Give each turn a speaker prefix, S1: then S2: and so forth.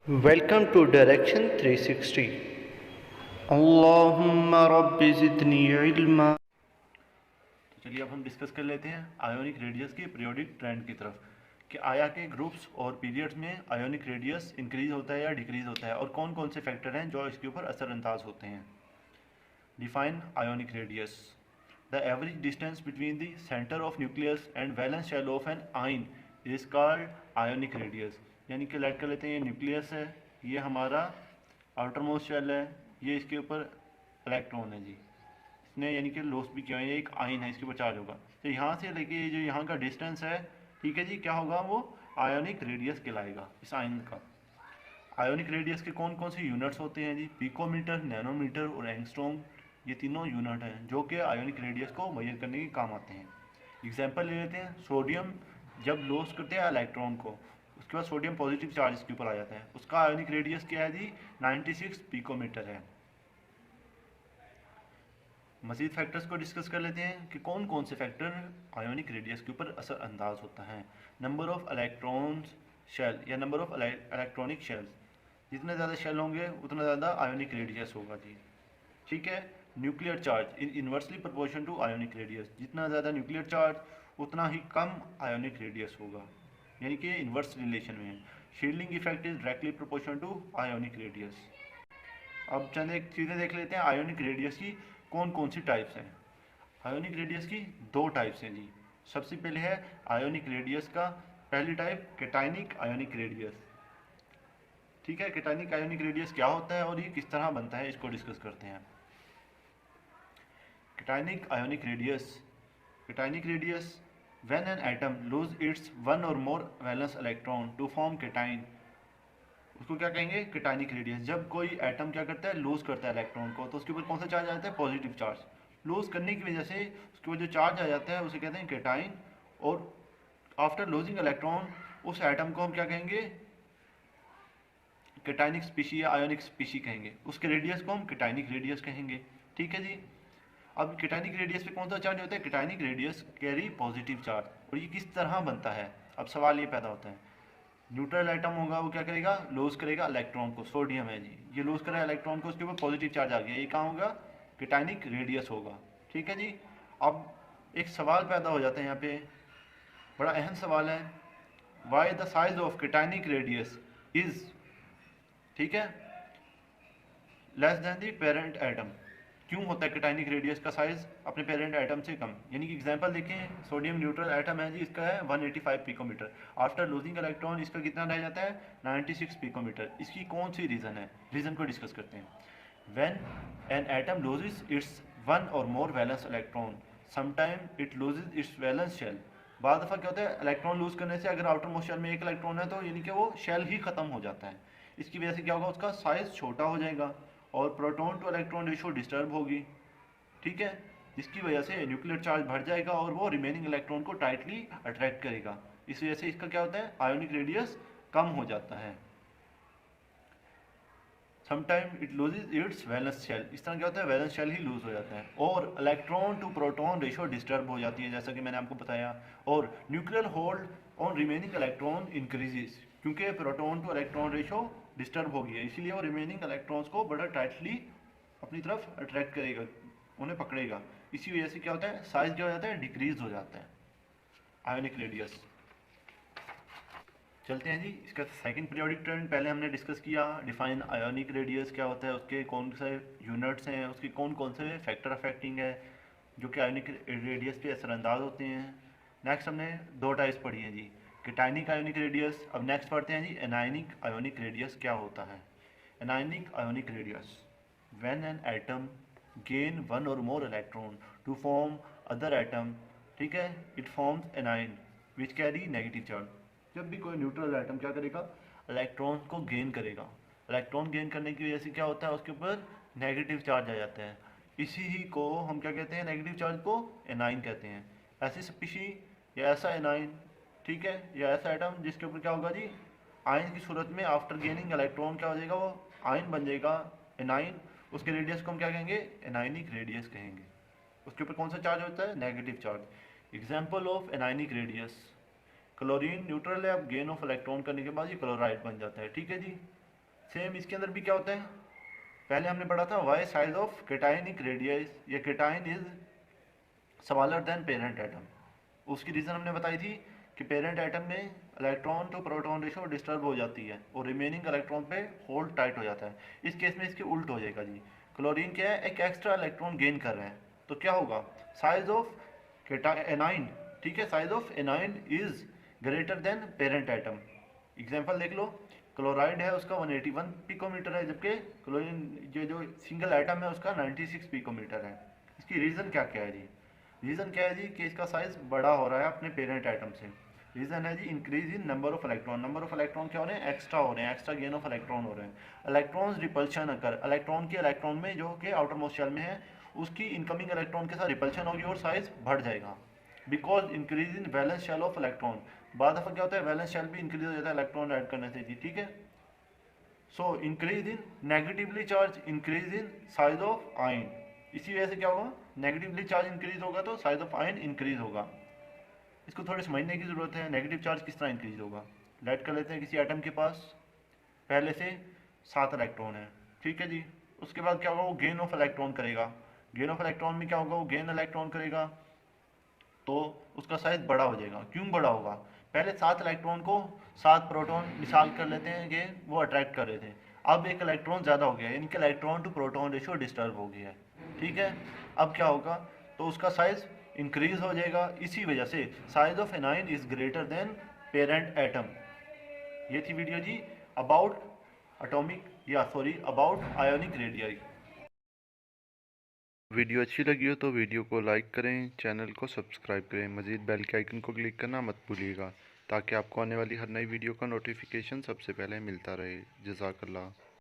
S1: Welcome to Direction 360. अल्लाहुम्मा rabbi ज़िदनी इल्मा।
S2: तो चलिए अब हम डिस्कस कर लेते हैं आयोनिक रेडियस के पीरियोडिक ट्रेंड की तरफ कि आया के ग्रुप्स और पीरियड्स में आयोनिक रेडियस इंक्रीज होता है या डिक्रीज होता है और कौन कौन से फैक्टर हैं जो इसके ऊपर असरअंदाज होते हैं। Define ionic radius. The average distance between the centre of nucleus and valence shell of an ion is called ionic radius. यानी कि लेट कर लेते हैं ये न्यूक्लियस है, ये हमारा आउटर मोस्ट शेल है, ये इसके ऊपर इलेक्ट्रॉन है जी, इसने यानी कि लॉस भी किया है, ये एक आयन है, इसके ऊपर चार्ज होगा। तो यहाँ से लेके जो यहाँ का डिस्टेंस है, ठीक है जी, क्या होगा, वो आयोनिक रेडियस कहलाएगा इस आयन का। आयोनिक रेडियस के कौन कौन से यूनिट्स होते हैं जी? पिकोमीटर, नैनोमीटर और एंगस्ट्रॉम, ये तीनों यूनिट हैं जो कि आयोनिक रेडियस को मेजर करने के काम आते हैं। एग्जांपल ले लेते हैं, सोडियम जब लॉस करते हैं इलेक्ट्रॉन को, उसके बाद सोडियम पॉजिटिव चार्ज इसके ऊपर आ जाता है, उसका आयोनिक रेडियस क्या है जी? 96 पिकोमीटर है। मजीद फैक्टर्स को डिस्कस कर लेते हैं कि कौन कौन से फैक्टर आयोनिक रेडियस के ऊपर असरअंदाज होता है। नंबर ऑफ इलेक्ट्रॉन्स शेल या नंबर ऑफ इलेक्ट्रॉनिक शेल्स, जितने ज़्यादा शेल होंगे उतना ज़्यादा आयोनिक रेडियस होगा जी, ठीक है। Nuclear charge in inversely proportion to ionic radius, जितना ज़्यादा न्यूक्लियर चार्ज उतना ही कम आयोनिक रेडियस होगा, यानी कि इन्वर्स रिलेशन में है। Shielding effect is directly proportion to ionic radius. अब चंद एक चीज़ें देख लेते हैं आयोनिक रेडियस की कौन कौन सी टाइप्स हैं। आयोनिक रेडियस की दो टाइप्स हैं जी। सबसे पहले है आयोनिक रेडियस का पहली टाइप कैटायनिक आयोनिक रेडियस, ठीक है। कैटायनिक आयोनिक रेडियस क्या होता है और ये किस तरह बनता है, इसको डिस्कस करते हैं। Cationic ionic radius, cationic radius when an atom lose its one or more valence electron to form cation, उसको क्या कहेंगे? Cationic radius. जब कोई एटम क्या करता है, लूज करता है इलेक्ट्रॉन को, तो उसके ऊपर कौन सा चार्ज आता है? Positive charge. लूज करने की वजह से उसके ऊपर जो चार्ज आ जाता है उसे कहते हैं कैटाइन। और आफ्टर लूजिंग इलेक्ट्रॉन उस एटम को हम क्या कहेंगे? कैटायनिक स्पीशी या आयोनिक स्पीशी कहेंगे। उसके रेडियस को हम कैटायनिक रेडियस कहेंगे, ठीक है जी। अब कैटायनिक रेडियस पे कौन सा चार्ज होता है? Cationic radius carry positive charge. और ये किस तरह बनता है? अब सवाल ये पैदा होता है, न्यूट्रल एटम होगा वो क्या करेगा? लूज करेगा इलेक्ट्रॉन को। सोडियम है जी, ये लूज करेगा इलेक्ट्रॉन को, उसके ऊपर पॉजिटिव चार्ज आ गया, ये कहाँ होगा? कैटायनिक रेडियस होगा, ठीक है जी। अब एक सवाल पैदा हो जाता है यहाँ पे, बड़ा अहम सवाल है, why the size of cationic radius is, ठीक है, less than the parent atom. क्यों होता है कैटायनिक रेडियस का साइज अपने पेरेंट एटम से कम? यानी कि एग्जांपल देखें, सोडियम न्यूट्रल एटम है जी, इसका है 185 पिकोमीटर, आफ्टर लूजिंग इलेक्ट्रॉन इसका कितना रह जाता है? 96 पिकोमीटर। इसकी कौन सी रीज़न है? रीज़न को डिस्कस करते हैं। When an atom loses its one or more valence electron, sometime it loses its valence shell. बाद दफ़ा क्या होता है, इलेक्ट्रॉन लूज करने से अगर आउटर मोस्ट शेल में एक इलेक्ट्रॉन है तो यानी कि वो शेल ही खत्म हो जाता है। इसकी वजह से क्या होगा? उसका साइज छोटा हो जाएगा और proton to electron ratio disturb होगी, ठीक है, जिसकी वजह से न्यूक्लियर चार्ज बढ़ जाएगा और वो रिमेनिंग इलेक्ट्रॉन को टाइटली अट्रैक्ट करेगा। इस वजह से इसका क्या होता है? आयोनिक रेडियस कम हो जाता है। Sometime it loses its valence shell, इस तरह क्या होता है? वैलेंस शेल ही लूज हो जाता है और electron to proton ratio disturb हो जाती है, जैसा कि मैंने आपको बताया। और nuclear hold on remaining electron increases, क्योंकि proton to electron ratio disturb हो गई है, इसीलिए वो रिमेनिंग इलेक्ट्रॉन्स को बड़ा टाइटली अपनी तरफ अट्रैक्ट करेगा, उन्हें पकड़ेगा। इसी वजह से क्या होता है? साइज क्या हो जाता है? डिक्रीज हो जाता है आयोनिक रेडियस। चलते हैं जी इसका सेकंड पीरियोडिक ट्रेंड। पहले हमने डिस्कस किया डिफाइन आयोनिक रेडियस क्या होता है, उसके कौन से यूनिट्स हैं, उसके कौन कौन से फैक्टर अफेक्टिंग है जो कि आयोनिक रेडियस पे असरअंदाज होते हैं। नेक्स्ट हमने दो टाइप्स पढ़ी हैं जी, कैटायनिक आयोनिक रेडियस। अब नेक्स्ट पढ़ते हैं जी एनायनिक आयोनिक रेडियस क्या होता है। Anionic ionic radius, when an atom gain one or more electron to form other atom, ठीक है, it forms anion which carry negative charge. जब भी कोई न्यूट्रल एटम क्या करेगा? इलेक्ट्रॉन को गेन करेगा। इलेक्ट्रॉन गेन करने की वजह से क्या होता है? उसके ऊपर नेगेटिव चार्ज आ जाता है। इसी ही को हम क्या कहते हैं? नेगेटिव चार्ज को एनाइन कहते हैं। ऐसी स्पीशी या ऐसा एनाइन, ठीक है, या ऐसा एटम जिसके ऊपर क्या होगा जी? आयन की सूरत में आफ्टर गेनिंग इलेक्ट्रॉन क्या हो जाएगा? वो आयन बन जाएगा, एनाइन। उसके रेडियस को हम क्या कहेंगे? एनाइनिक रेडियस कहेंगे। उसके ऊपर कौन सा चार्ज होता है? Negative charge. Example of anionic radius, chlorine neutral है, अब गेन ऑफ इलेक्ट्रॉन करने के बाद ये क्लोराइड बन जाता है, ठीक है जी। सेम इसके अंदर भी क्या होता है, पहले हमने पढ़ा था why size of cationic radius या cation is smaller than parent atom. उसकी रीज़न हमने बताई थी कि पेरेंट एटम में electron to proton ratio disturb हो जाती है और रिमेनिंग इलेक्ट्रॉन पे होल्ड टाइट हो जाता है। इस केस में इसके उल्ट हो जाएगा जी। क्लोरीन क्या है, एक एक्स्ट्रा इलेक्ट्रॉन गेन कर रहे हैं, तो क्या होगा, साइज ऑफ एनाइन, ठीक है, size of anion is greater than parent atom. Example देख लो, क्लोराइड है उसका 181 पिकोमीटर है, जबकि क्लोरीन जो सिंगल एटम है उसका 96 पिकोमीटर है। इसकी रीज़न क्या क्या है जी, रीज़न क्या है जी कि इसका साइज बड़ा हो रहा है अपने पेरेंट एटम से। रीज़न है जी increase in number of electron, number of electron क्या हो रहे हैं, एक्स्ट्रा हो रहे हैं, एक्स्ट्रा गेन ऑफ इलेक्ट्रॉन हो रहे हैं। इलेक्ट्रॉन्स रिपल्शन अकर, इलेक्ट्रॉन के इलेक्ट्रॉन में जो कि आउटर मोस्ट शेल में है उसकी इनकमिंग इलेक्ट्रॉन के साथ रिपल्शन होगी और साइज बढ़ जाएगा। Because increase in valence shell of electron, बाद दफ़ा क्या होता है वैलेंस शेल भी इंक्रीज हो जाता है इलेक्ट्रॉन ऐड करने से जी, ठीक है। So increase in negatively charge, increase in size of ion, इसी वजह से क्या होगा, नेगेटिवली चार्ज इंक्रीज होगा तो साइज ऑफ आयन इंक्रीज होगा। इसको थोड़े समझने की ज़रूरत है, नेगेटिव चार्ज किस तरह इंक्रीज होगा। लेट कर लेते हैं किसी एटम के पास पहले से 7 इलेक्ट्रॉन है, ठीक है जी। उसके बाद क्या होगा, वो गेन ऑफ इलेक्ट्रॉन करेगा, गेन ऑफ इलेक्ट्रॉन में क्या होगा, वो गेन इलेक्ट्रॉन करेगा तो उसका साइज बड़ा हो जाएगा। क्यों बड़ा होगा, पहले 7 इलेक्ट्रॉन को 7 प्रोटॉन मिसाल कर लेते हैं कि वो अट्रैक्ट कर रहे थे, अब एक इलेक्ट्रॉन ज़्यादा हो गया है, इनके electron to proton ratio disturb हो गया है, ठीक है। अब क्या होगा, तो उसका साइज इंक्रीज हो जाएगा, इसी वजह से size of anion is greater than parent atom. ये थी वीडियो जी अबाउट एटॉमिक या sorry about ionic radii.
S1: Video अच्छी लगी हो तो वीडियो को लाइक करें, चैनल को सब्सक्राइब करें, मज़ीद बेल के आइकन को क्लिक करना मत भूलिएगा ताकि आपको आने वाली हर नई वीडियो का नोटिफिकेशन सबसे पहले मिलता रहे। जज़ाकल्लाह।